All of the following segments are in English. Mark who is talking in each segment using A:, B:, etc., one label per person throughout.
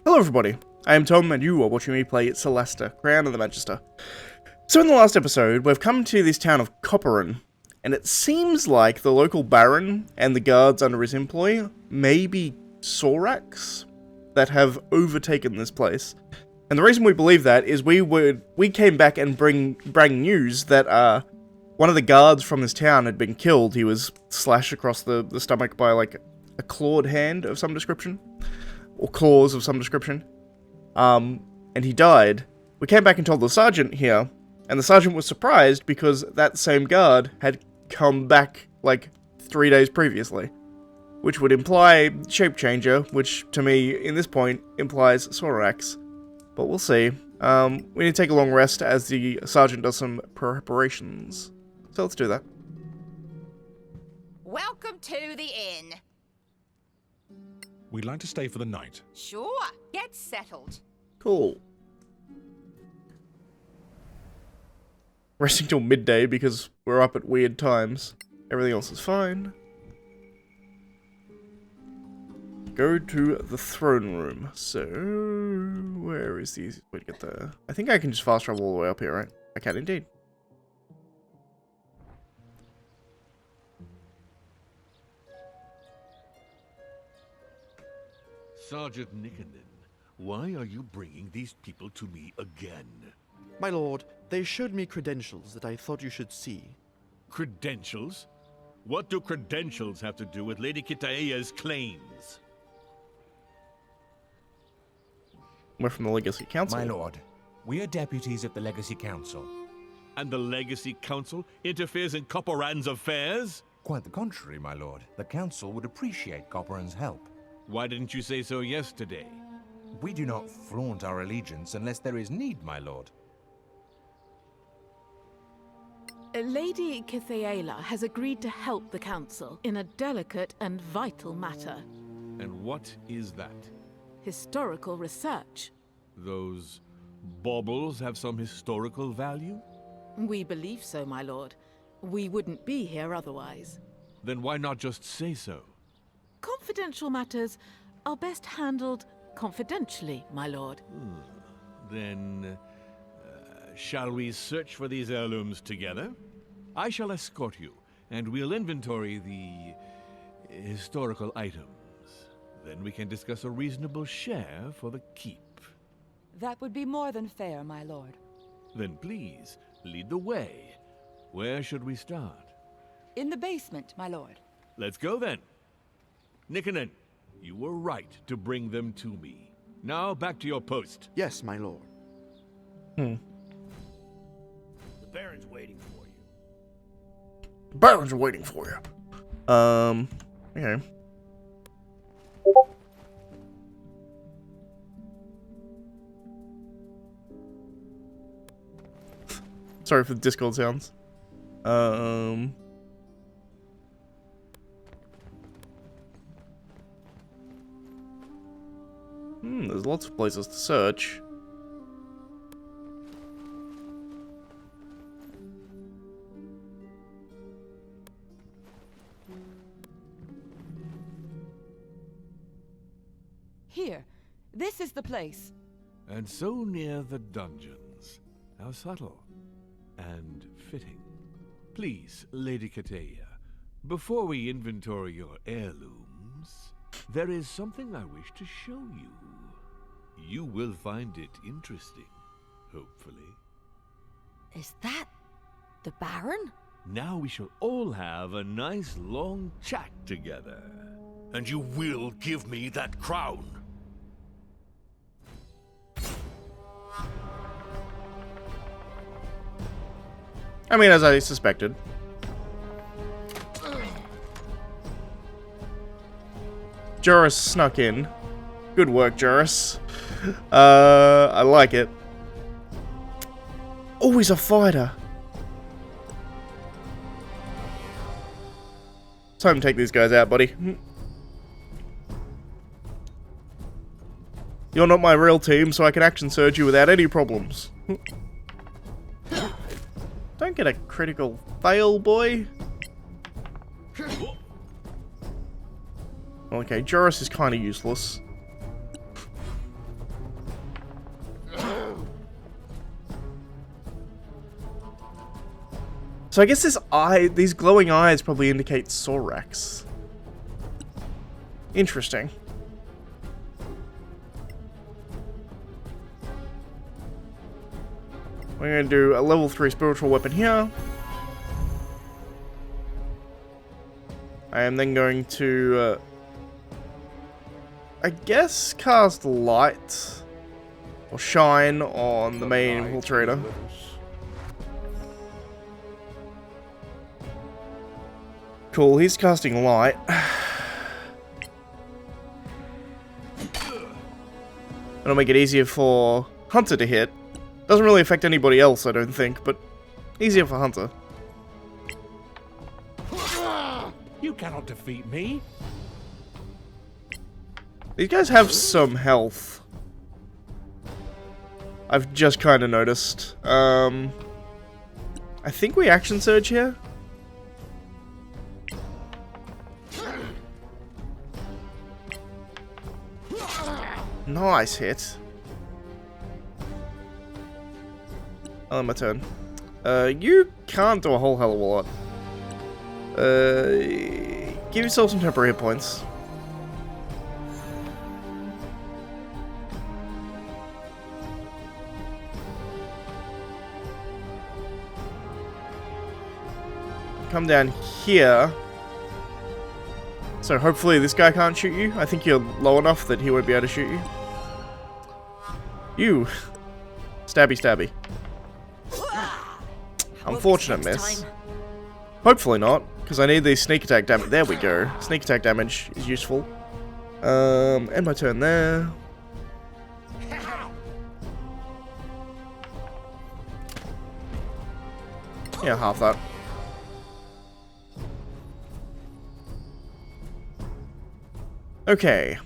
A: Hello everybody, I am Tom and you are watching me play Solasta, Crown of the Magister. So in the last episode, we've come to this town of Coparann, and it seems like the local baron and the guards under his employ may be Soraaks that have overtaken this place. And the reason we believe that is we came back and bring news that one of the guards from this town had been killed. He was slashed across the stomach by like a clawed hand of some description. Or claws of some description. And he died. We came back and told the sergeant here, and the sergeant was surprised because that same guard had come back like 3 days previously. Which would imply shape changer, which to me, in this point, implies Soraaks. But we'll see. We need to take a long rest as the sergeant does some preparations. So let's do that.
B: Welcome to the inn.
C: We'd like to stay for the night.
B: Sure, get settled.
A: Cool. Resting till midday because we're up at weird times. Everything else is fine. Go to the throne room. So, where is the easiest way to get there? I think I can just fast travel all the way up here, right? I can indeed.
D: Sergeant Nickenden, why are you bringing these people to me again?
E: My lord, they showed me credentials that I thought you should see.
D: Credentials? What do credentials have to do with Lady Kitaea's claims?
A: We're from the Legacy Council.
F: My lord, we are deputies of the Legacy Council.
D: And the Legacy Council interferes in Coparann's affairs?
F: Quite the contrary, my lord. The Council would appreciate Coparann's help.
D: Why didn't you say so yesterday?
F: We do not flaunt our allegiance unless there is need, my lord.
G: Lady Kitaea has agreed to help the Council in a delicate and vital matter.
D: And what is that?
G: Historical research.
D: Those baubles have some historical value?
G: We believe so, my lord. We wouldn't be here otherwise.
D: Then why not just say so?
G: Confidential matters are best handled confidentially, my lord.
D: Then, shall we search for these heirlooms together? I shall escort you, and we'll inventory the historical items. Then we can discuss a reasonable share for the keep.
H: That would be more than fair, my lord.
D: Then please, lead the way. Where should we start?
H: In the basement, my lord.
D: Let's go then. Nickenden, you were right to bring them to me. Now back to your post.
E: Yes, my lord.
I: The Baron's waiting for you.
A: The Barons are waiting for you. Okay. Sorry for the Discord sounds. There's lots of places to search.
H: Here, this is the place.
D: And so near the dungeons. How subtle. And fitting. Please, Lady Kitaea, before we inventory your heirlooms, there is something I wish to show you. You will find it interesting, hopefully.
B: Is that the Baron?
D: Now we shall all have a nice long chat together.
I: And you will give me that crown.
A: I mean, as I suspected. Joris snuck in. Good work, Joris. I like it. Oh, he's a fighter. Time to take these guys out, buddy. You're not my real team, so I can action surge you without any problems. Don't get a critical fail, boy. Okay, Joris is kind of useless. So I guess these glowing eyes probably indicate Soraaks. Interesting. We're going to do a level 3 spiritual weapon here. I am then going to, I guess, cast light or shine on the main infiltrator. Cool, he's casting light. It'll make it easier for Hunter to hit. Doesn't really affect anybody else, I don't think, but easier for Hunter.
D: You cannot defeat me.
A: These guys have some health. I've just kind of noticed. I think we action surge here. Nice hit. Oh, my turn. You can't do a whole hell of a lot. Give yourself some temporary hit points. Come down here. So hopefully this guy can't shoot you. I think you're low enough that he won't be able to shoot you. You. Stabby stabby. Unfortunate miss. Hopefully not, because I need these sneak attack damage. There we go. Sneak attack damage is useful. End my turn there. Yeah, half that. Okay.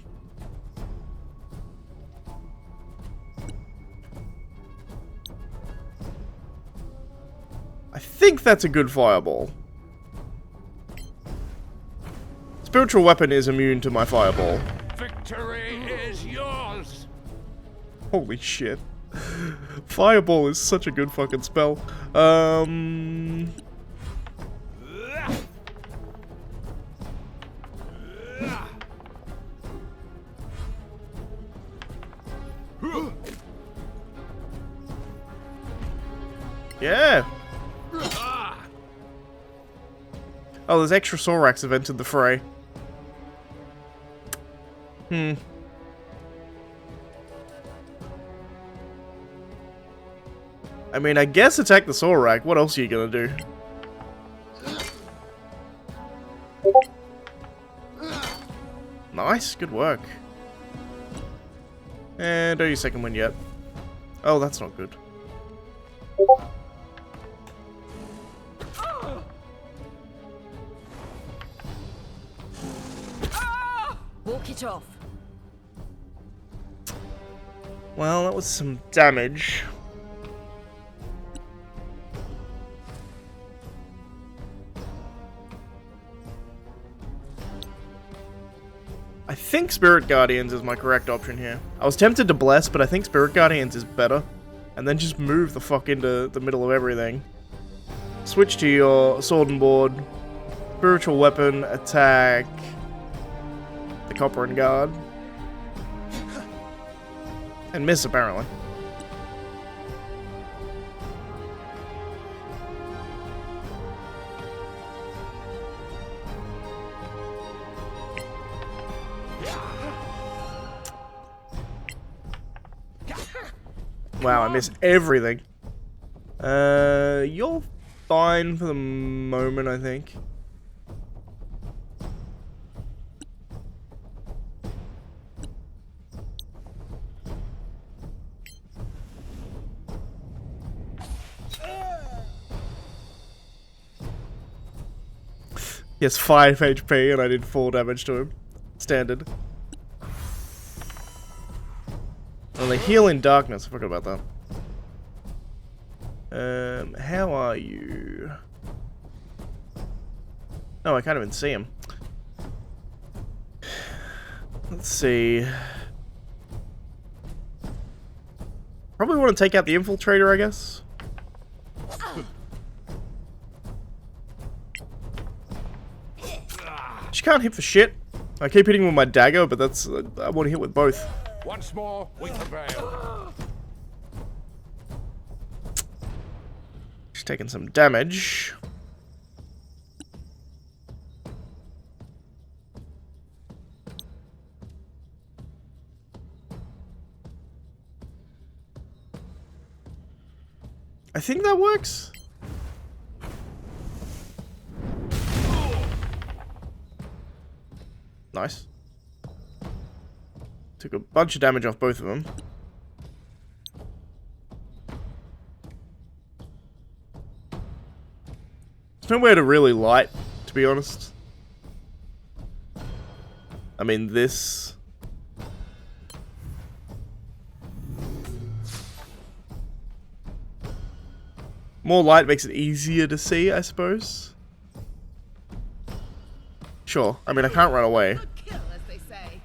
A: I think that's a good fireball. Spiritual weapon is immune to my fireball.
I: Victory is yours.
A: Holy shit. Fireball is such a good fucking spell. Yeah. Oh, there's extra Soraaks have entered the fray. I mean, I guess attack the Soraak. What else are you gonna do? Nice, good work. And don't use second wind yet. Oh, that's not good.
B: Walk it off.
A: Well, that was some damage. I think Spirit Guardians is my correct option here. I was tempted to Bless, but I think Spirit Guardians is better. And then just move the fuck into the middle of everything. Switch to your sword and board. Spiritual weapon, attack the Coparann guard. And miss, apparently. Wow, I miss everything. You're fine for the moment, I think. He has 5 HP and I did 4 damage to him. Standard. Oh, they heal in darkness. I forgot about that. How are you? Oh, I can't even see him. Let's see. Probably want to take out the infiltrator, I guess. just can't hit for shit. I keep hitting with my dagger, but that's... I want to hit with both.
I: Once more, we prevail.
A: Just taking some damage. I think that works. Nice. Took a bunch of damage off both of them. There's nowhere to really light, to be honest. I mean, this... More light makes it easier to see, I suppose. Sure. I mean, I can't run away.
G: Kill, as they say.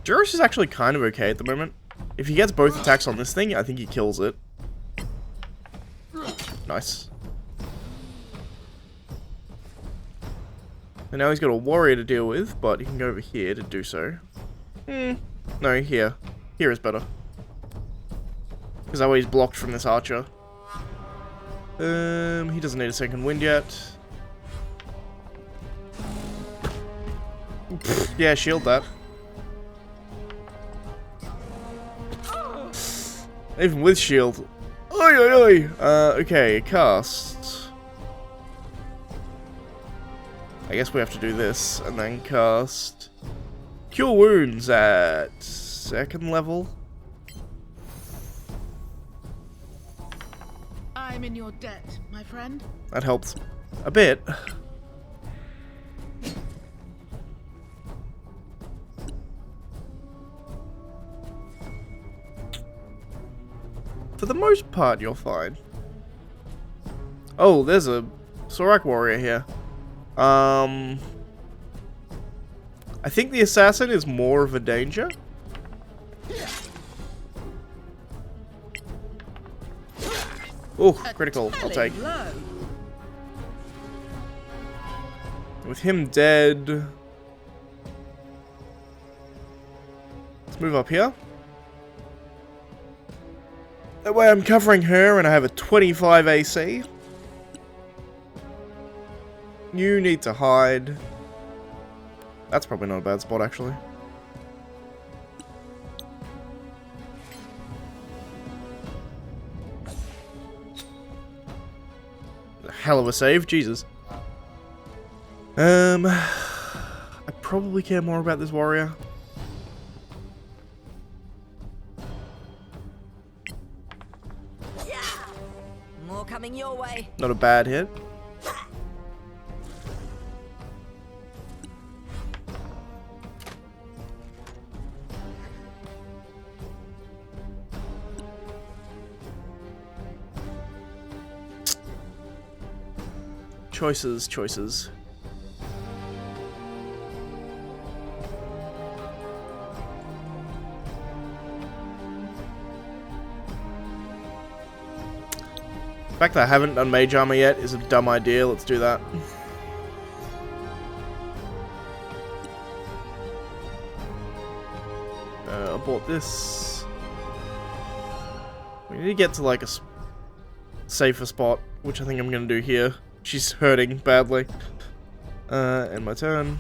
A: Juris is actually kind of okay at the moment. If he gets both attacks on this thing, I think he kills it. Nice. And now he's got a warrior to deal with, but he can go over here to do so. No, here. Here is better. Because that way he's blocked from this archer. He doesn't need a second wind yet. Pfft, yeah, shield that. Even with shield. Oi, oi, oi! Okay, cast. I guess we have to do this, and then cast Cure Wounds at 2nd level.
G: I'm in your debt, my friend.
A: That helps a bit. For the most part, you're fine. Oh, there's a Soraak warrior here. I think the assassin is more of a danger. Oh, critical. I'll take. With him dead. Let's move up here. That way I'm covering her and I have a 25 AC. You need to hide. That's probably not a bad spot, actually. A hell of a save, Jesus. I probably care more about this warrior.
B: Yeah. More coming your way.
A: Not a bad hit. Choices, choices. The fact that I haven't done mage armor yet is a dumb idea. Let's do that. I bought this. We need to get to like a safer spot, which I think I'm gonna do here. She's hurting badly. And my turn.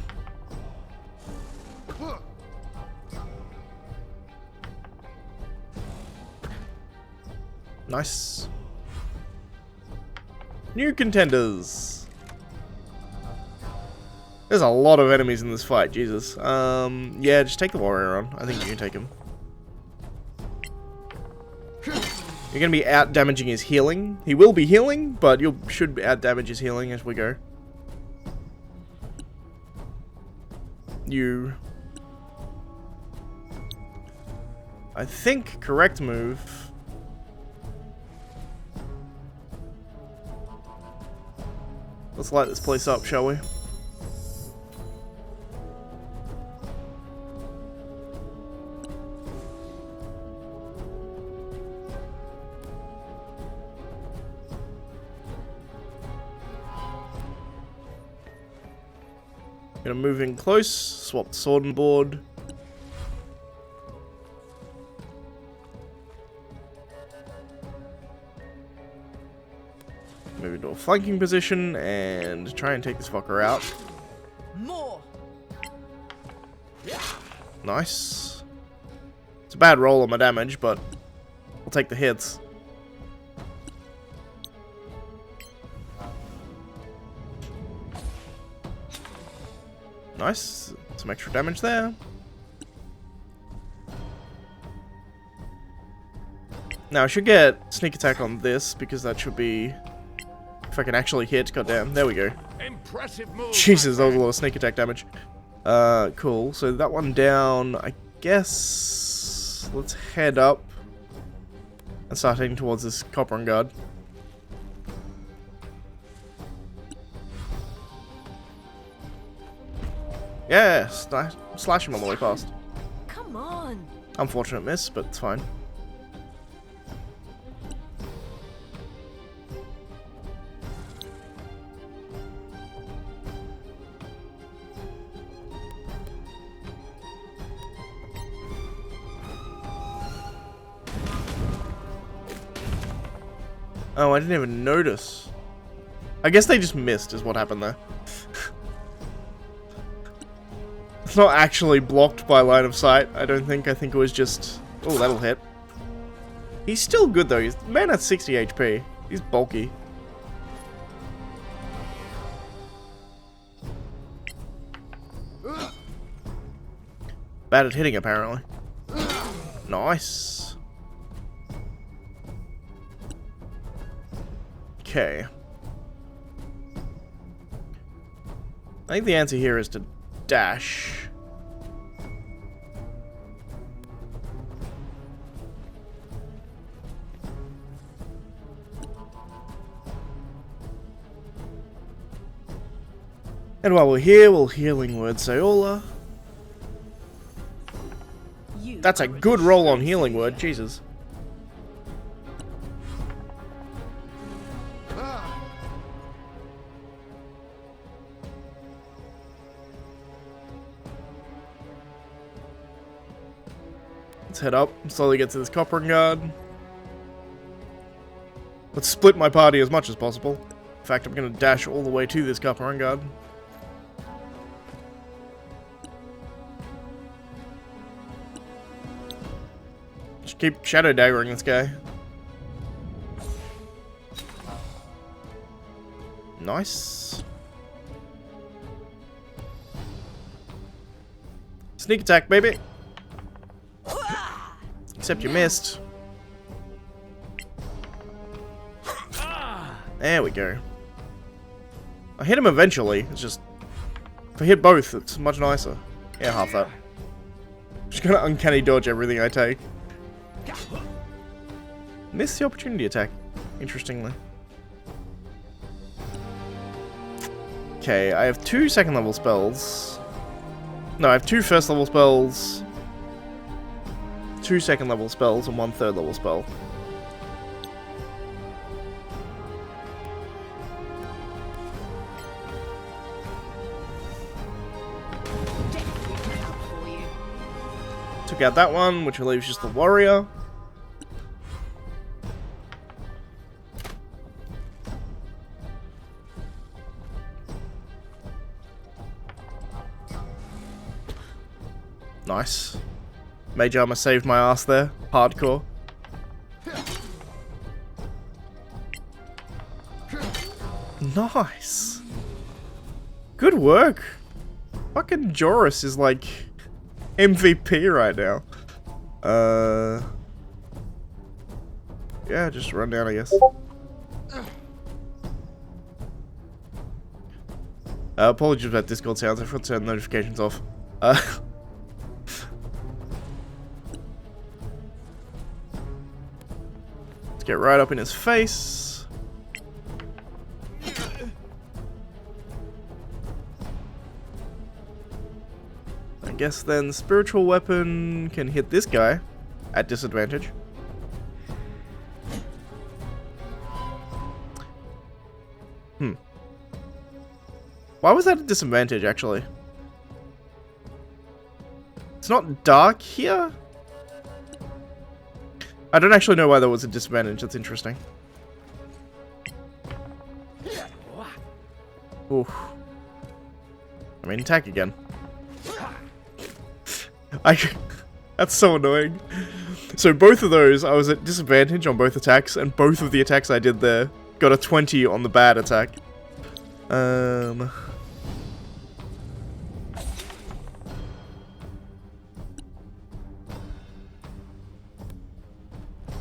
A: Nice. New contenders. There's a lot of enemies in this fight, Jesus. Yeah, just take the warrior on. I think you can take him. You're going to be out-damaging his healing. He will be healing, but you should out-damage his healing as we go. You... I think correct move... Let's light this place up, shall we? Gonna move in close, swap the sword and board. Move into a flanking position and try and take this fucker out.
B: More.
A: Nice. It's a bad roll on my damage, but I'll take the hits. Nice. Some extra damage there. Now I should get sneak attack on this because that should be... If I can actually hit, goddamn. There we go.
I: Impressive move.
A: Jesus, that was a lot of sneak attack damage. Cool. So that one down, I guess... Let's head up and start heading towards this Coparann guard. Yeah, slash him on the way past.
B: Come on.
A: Unfortunate miss, but it's fine. Oh, I didn't even notice. I guess they just missed is what happened there. It's not actually blocked by line of sight, I don't think. I think it was just... Oh, that'll hit. He's still good though. He's man at 60 HP. He's bulky. Bad at hitting apparently. Nice. Okay. I think the answer here is to dash. And while we're here, we'll healing word Sayola. That's a good roll on healing word, Jesus. Let's head up and slowly get to this Coparann guard. Let's split my party as much as possible. In fact, I'm going to dash all the way to this Coparann guard. Just keep shadow daggering this guy. Nice. Sneak attack, baby. Except you missed. There we go. I hit him eventually. It's just... If I hit both, it's much nicer. Yeah, half that. Just gonna uncanny dodge everything I take. Missed the opportunity attack, interestingly. Okay, I have 2 second level spells. No, I have 2 first level spells. 2 second level spells and 1 third level spell. Took out that one, which leaves just the warrior. Nice. Mage armor saved my ass there. Hardcore. Nice. Good work. Fucking Joris is like MVP right now. Yeah, just run down, I guess. Apologies about Discord sounds. I forgot to turn notifications off. Let's get right up in his face. I guess then spiritual weapon can hit this guy at disadvantage. Why was that a disadvantage, actually? It's not dark here? I don't actually know why that was a disadvantage. That's interesting. Oof. I mean, attack again. That's so annoying. So both of those, I was at disadvantage on both attacks, and both of the attacks I did there got a 20 on the bad attack.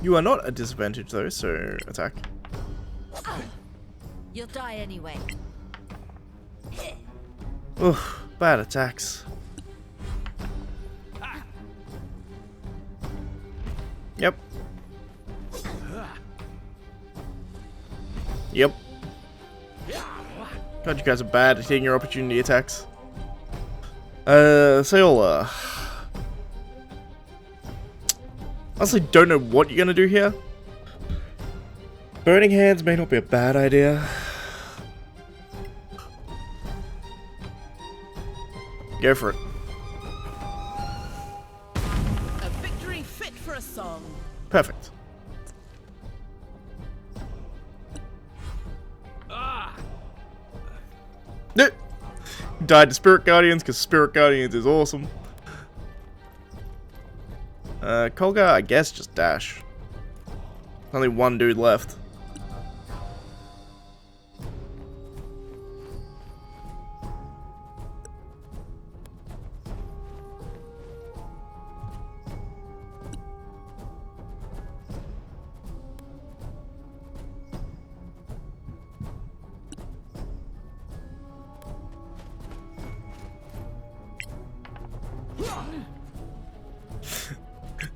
A: You are not at disadvantage though, so attack.
B: You'll die anyway.
A: Oof, bad attacks. Yep. Yep. God, you guys are bad at hitting your opportunity attacks. Sayola. Honestly, don't know what you're gonna do here. Burning Hands may not be a bad idea. Go for it.
B: A victory fit for a song.
A: Perfect. Died to Spirit Guardians because Spirit Guardians is awesome. Kolga, I guess just dash. Only one dude left.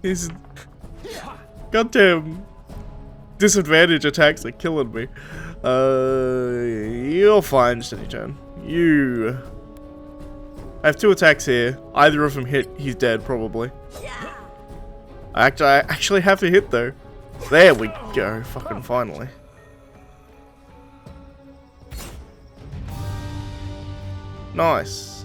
A: These goddamn disadvantage attacks are killing me. You're fine, steady turn. You. I have 2 attacks here. Either of them hit, he's dead probably. I actually have to hit though. There we go. Fucking finally. Nice.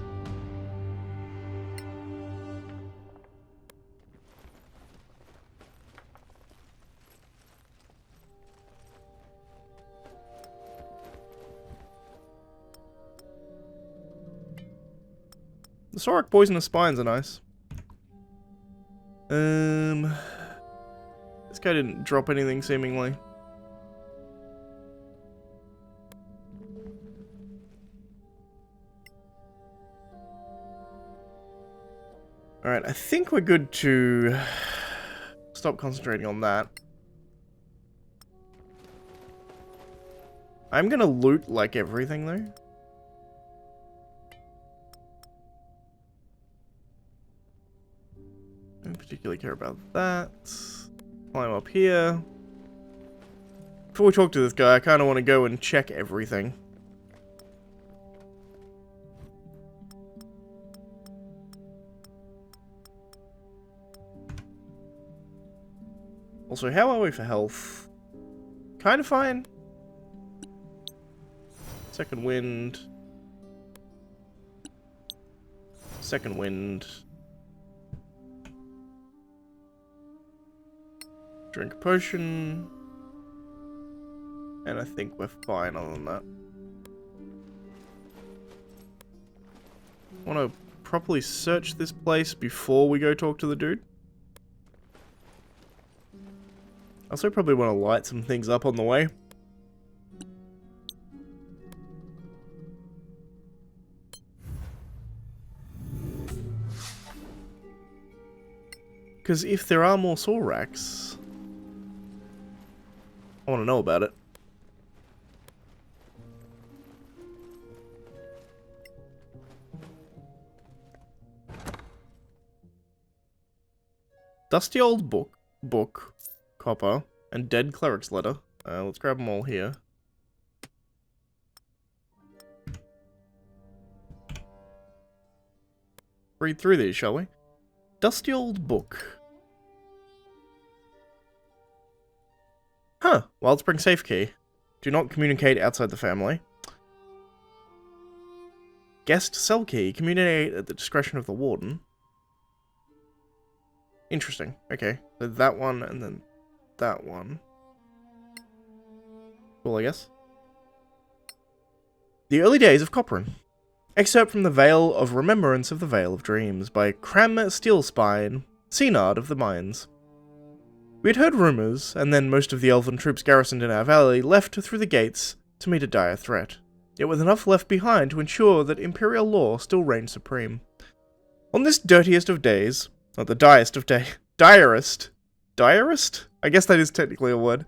A: The Soraak poisonous spines are nice. This guy didn't drop anything seemingly. Alright, I think we're good to stop concentrating on that. I'm gonna loot like everything though. Don't particularly care about that. Climb up here. Before we talk to this guy, I kind of want to go and check everything. Also, how are we for health? Kind of fine. Second wind. Second wind. Drink a potion. And I think we're fine other than that. Want to properly search this place before we go talk to the dude. Also probably want to light some things up on the way. Because if there are more Soraaks, I want to know about it. Dusty old book, copper, and dead cleric's letter. Let's grab them all here. Read through these, shall we? Dusty old book. Huh. Wildspring safe key. Do not communicate outside the family. Guest cell key. Communicate at the discretion of the warden. Interesting. Okay, so that one and then that one. Cool, I guess. The Early Days of Coparann. Excerpt from the Veil of Remembrance of the Veil of Dreams by Cram Steelspine, Senard of the Mines. We had heard rumours, and then most of the elven troops garrisoned in our valley left through the gates to meet a dire threat, yet with enough left behind to ensure that Imperial law still reigned supreme. On this dirtiest of days, not the direst of direst? I guess that is technically a word.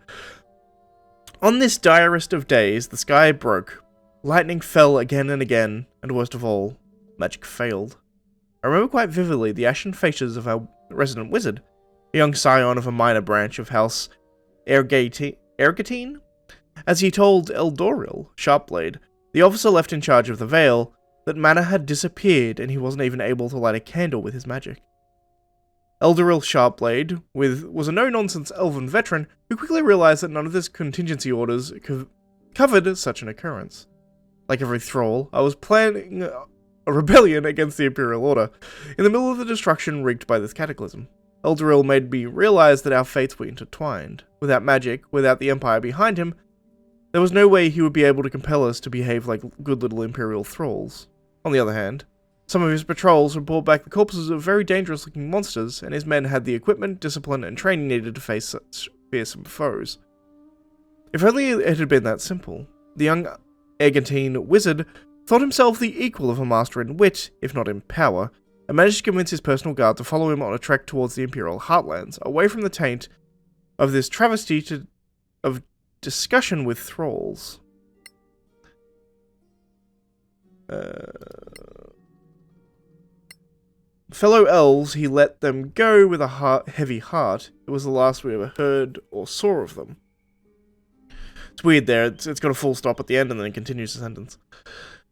A: On this direst of days, the sky broke. Lightning fell again and again, and worst of all, magic failed. I remember quite vividly the ashen faces of our resident wizard, a young scion of a minor branch of House Ergatine, as he told Eldoril, Sharpblade, the officer left in charge of the Veil, that mana had disappeared and he wasn't even able to light a candle with his magic. Eldoril Sharpblade was a no-nonsense elven veteran who quickly realized that none of his contingency orders covered such an occurrence. Like every thrall, I was planning a rebellion against the Imperial Order, in the middle of the destruction wreaked by this cataclysm. Eldoril made me realize that our fates were intertwined. Without magic, without the Empire behind him, there was no way he would be able to compel us to behave like good little Imperial thralls. On the other hand, some of his patrols would brought back the corpses of very dangerous-looking monsters, and his men had the equipment, discipline, and training needed to face such fearsome foes. If only it had been that simple. The young Ergatine wizard thought himself the equal of a master in wit, if not in power, and managed to convince his personal guard to follow him on a trek towards the Imperial Heartlands, away from the taint of this travesty of discussion with thralls. Fellow elves, he let them go with a heavy heart. It was the last we ever heard or saw of them. It's weird there, it's got a full stop at the end and then it continues the sentence.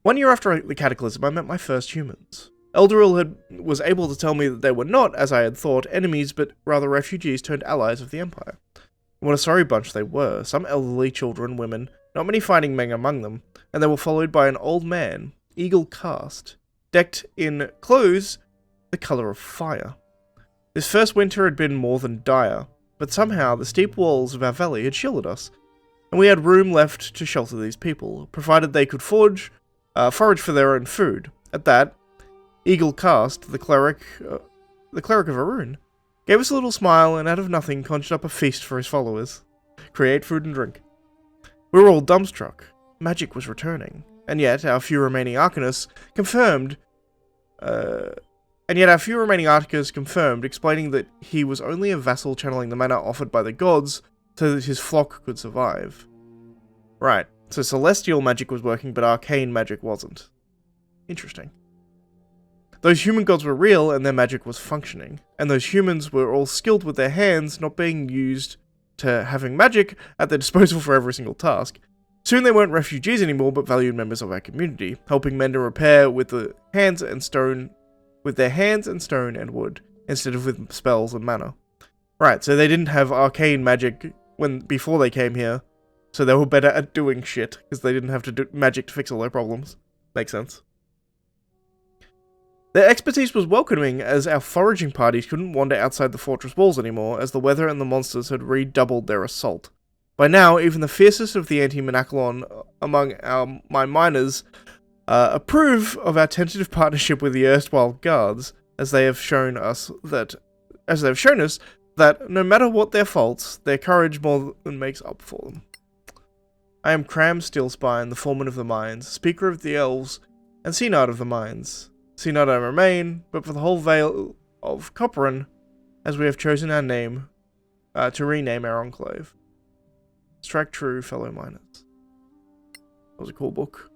A: 1 year after the Cataclysm, I met my first humans. Eldoril was able to tell me that they were not, as I had thought, enemies, but rather refugees turned allies of the Empire. And what a sorry bunch they were. Some elderly children, women, not many fighting men among them, and they were followed by an old man, eagle-cast, decked in clothes the colour of fire. This first winter had been more than dire, but somehow the steep walls of our valley had shielded us, and we had room left to shelter these people, provided they could forage for their own food. At that, Eagle Cast, the cleric of Arun, gave us a little smile and out of nothing conjured up a feast for his followers. Create food and drink. We were all dumbstruck. Magic was returning, and yet our few remaining arcanists confirmed, explaining that he was only a vassal channeling the mana offered by the gods so that his flock could survive. Right, so celestial magic was working, but arcane magic wasn't. Interesting. Those human gods were real, and their magic was functioning, and those humans were all skilled with their hands, not being used to having magic at their disposal for every single task. Soon they weren't refugees anymore, but valued members of our community, helping men to repair with their hands and stone and wood, instead of with spells and mana. Right, so they didn't have arcane magic before they came here, so they were better at doing shit, because they didn't have to do magic to fix all their problems. Makes sense. Their expertise was welcoming, as our foraging parties couldn't wander outside the fortress walls anymore, as the weather and the monsters had redoubled their assault. By now, even the fiercest of the anti-Monacolon among my miners approve of our tentative partnership with the erstwhile guards, as they have shown us that no matter what their faults, their courage more than makes up for them. I am Cram Steelspine, the foreman of the mines, speaker of the elves, and Senard of the mines. Senard I remain, but for the whole Vale of Coparann, as we have chosen our name, to rename our enclave. Strike true, fellow miners. That was a cool book.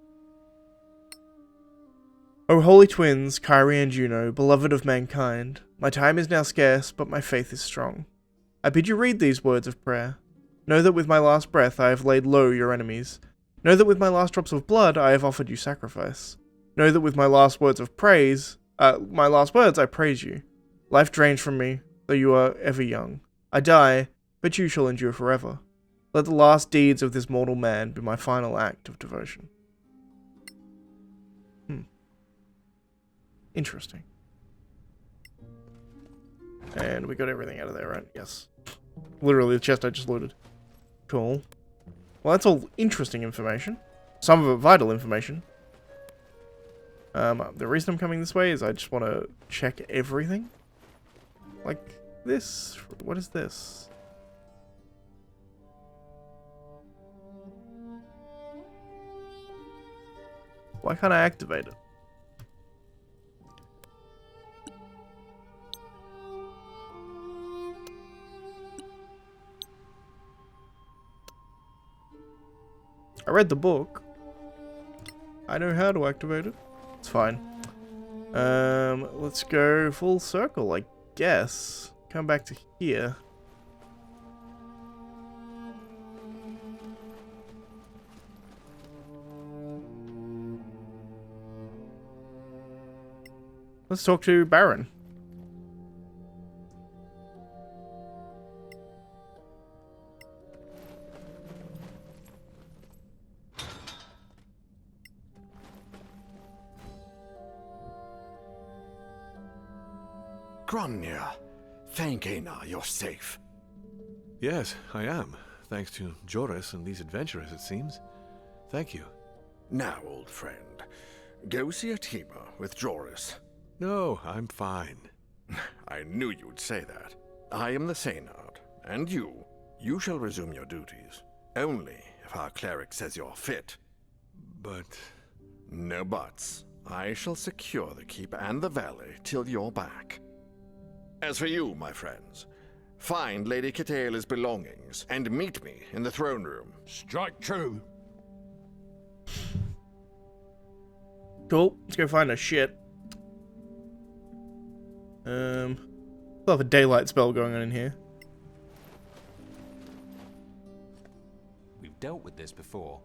A: O holy twins, Kyrie and Juno, beloved of mankind, my time is now scarce, but my faith is strong. I bid you read these words of prayer. Know that with my last breath I have laid low your enemies. Know that with my last drops of blood I have offered you sacrifice. Know that with my last words I praise you. Life drains from me, though you are ever young. I die, but you shall endure forever. Let the last deeds of this mortal man be my final act of devotion. And we got everything out of there, right? Yes. Literally the chest I just looted. Cool. Well, that's all interesting information. Some of it vital information. The reason I'm coming this way is I just want to check everything. Like this. What is this? Why can't I activate it? I read the book. I know how to activate it. It's fine. Let's go full circle, I guess. Come back to here. Let's talk to Baron.
C: Grania, thank Aina you're safe.
D: Yes, I am. Thanks to Joris and these adventurers, it seems. Thank you.
C: Now, old friend, go see Atima with Joris.
D: No, I'm fine.
C: I knew you'd say that. I am the Seynard, and you shall resume your duties. Only if our cleric says you're fit.
D: But...
C: No buts. I shall secure the keep and the valley till you're back. As for you, my friends, find Lady Kitaela's belongings and meet me in the throne room.
I: Strike true.
A: Cool. Let's go find her shit. We'll have a daylight spell going on in here.
J: We've dealt with this before.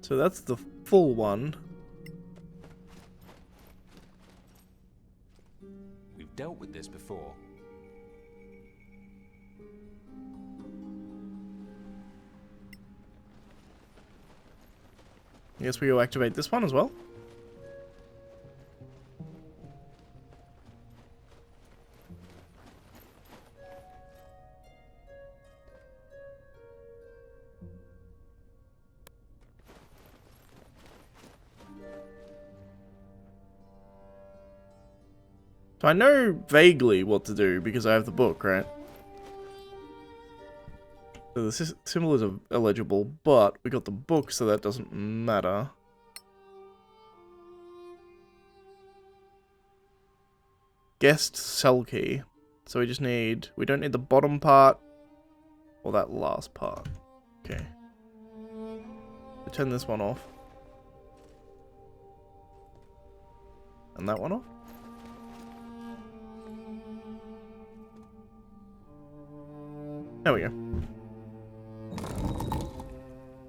A: So that's the full one.
J: We've dealt with this before.
A: I guess we go activate this one as well. So I know vaguely what to do because I have the book, right? So the symbol is illegible, but we got the book, so that doesn't matter. Guest cell key. So we just need... We don't need the bottom part or that last part. Okay. We turn this one off. And that one off. There we go.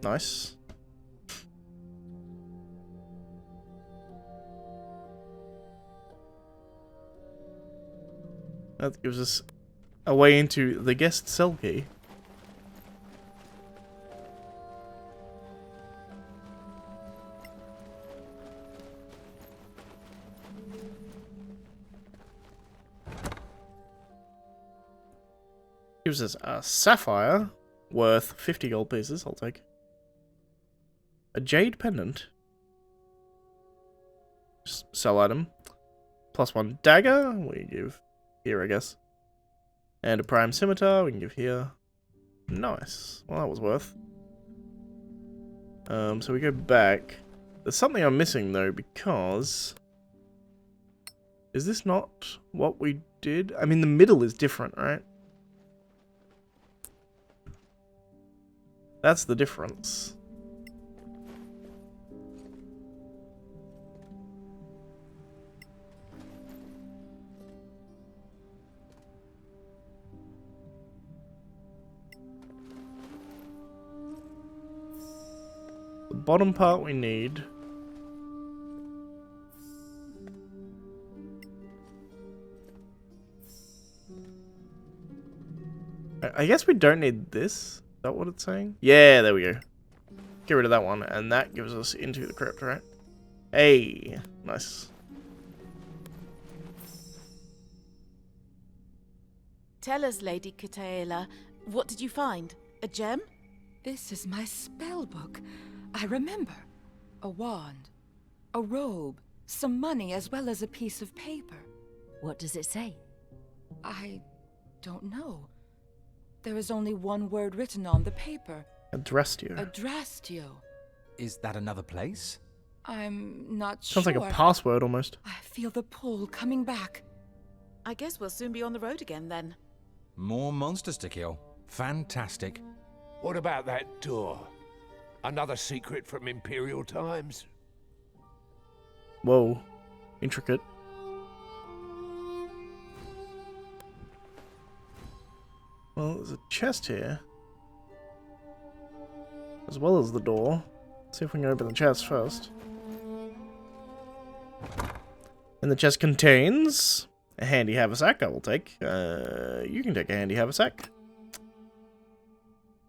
A: Nice. That gives us a way into the guest cell key. Gives us a sapphire worth 50 gold pieces. I'll take. A jade pendant. Just sell item. +1 dagger. We give here, I guess. And a prime scimitar. We can give here. Nice. Well, that was worth. So we go back. There's something I'm missing though, because is this not what we did? I mean, the middle is different, right? That's the difference. bottom part we need. I guess we don't need this. Is that what it's saying? Yeah, there we go. Get rid of that one, and that gives us into the crypt, right? Hey, nice.
G: Tell us, Lady Kataela, what did you find? A gem?
H: This is my spell book. I remember. A wand, a robe, some money, as well as a piece of paper.
B: What does it say?
H: I don't know. There is only one word written on the paper.
A: Adrastio.
H: Adrastio.
F: Is that another place?
H: I'm not
A: Sounds
H: sure.
A: like a password almost.
H: I feel the pull coming back.
G: I guess we'll soon be on the road again then.
F: More monsters to kill. Fantastic.
I: What about that door? Another secret from Imperial times?
A: Whoa. Intricate. Well, there's a chest here. As well as the door. Let's see if we can open the chest first. And the chest contains a handy haversack I will take. You can take a handy haversack.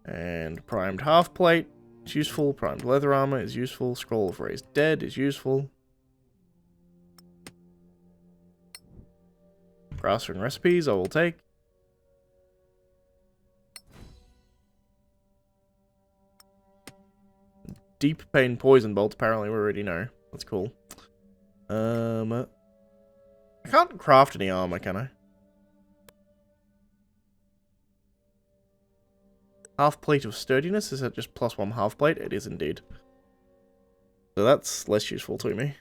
A: And primed half plate is useful. Primed leather armor is useful. Scroll of Raised Dead is useful. Grasping recipes I will take. Deep pain poison bolt, apparently we already know. That's cool. I can't craft any armor, can I? Half plate of sturdiness, is that just +1 half plate? It is indeed. So that's less useful to me.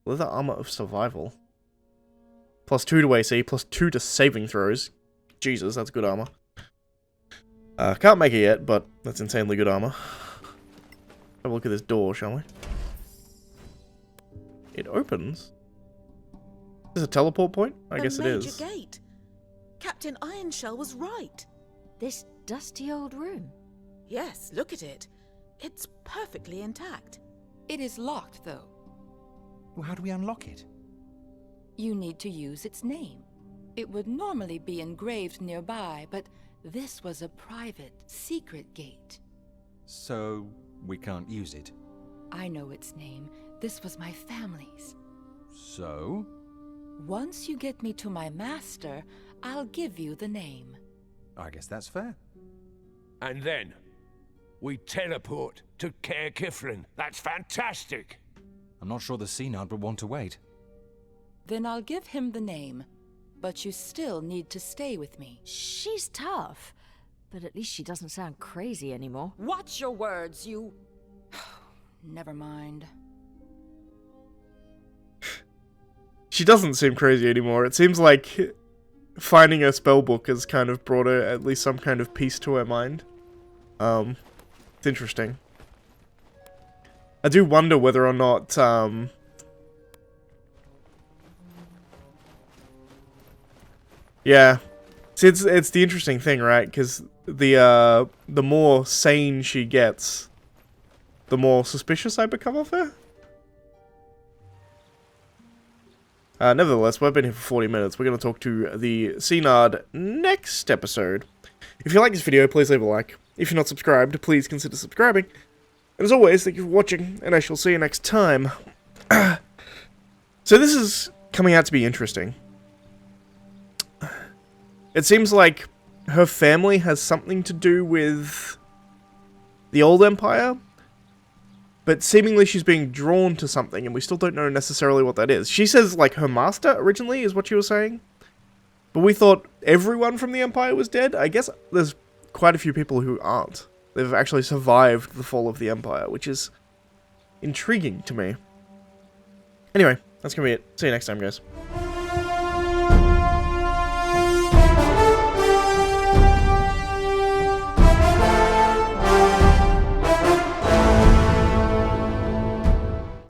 A: Leather armor of survival. +2 to AC, +2 to saving throws. Jesus, that's good armor. Can't make it yet, but that's insanely good armor. Have a look at this door, shall we? It opens. Is this a teleport point? I guess it is.
G: A major gate. Captain Ironshell was right.
B: This dusty old room.
G: Yes, look at it. It's perfectly intact.
H: It is locked, though.
F: Well, how do we unlock it?
H: You need to use its name. It would normally be engraved nearby, but this was a private, secret gate.
F: So, we can't use it.
H: I know its name. This was my family's.
F: So?
H: Once you get me to my master, I'll give you the name.
F: I guess that's fair.
I: And then we teleport to Caer Kiflin. That's fantastic.
F: I'm not sure the Synod would want to wait.
H: Then I'll give him the name. But you still need to stay with me.
B: She's tough, but at least she doesn't sound crazy anymore.
H: Watch your words, you... Never mind.
A: She doesn't seem crazy anymore. It seems like finding a spellbook has kind of brought her at least some kind of peace to her mind. It's interesting. I do wonder whether or not, yeah. See, it's the interesting thing, right? Because the more sane she gets, the more suspicious I become of her. Nevertheless, we've been here for 40 minutes. We're going to talk to the Synod next episode. If you like this video, please leave a like. If you're not subscribed, please consider subscribing. And as always, thank you for watching, and I shall see you next time. So this is coming out to be interesting. It seems like her family has something to do with the Old Empire, but seemingly she's being drawn to something, and we still don't know necessarily what that is. She says, like, her master, originally, is what she was saying. But we thought everyone from the Empire was dead. I guess there's quite a few people who aren't. They've actually survived the fall of the Empire, which is intriguing to me. Anyway, that's gonna be it. See you next time, guys.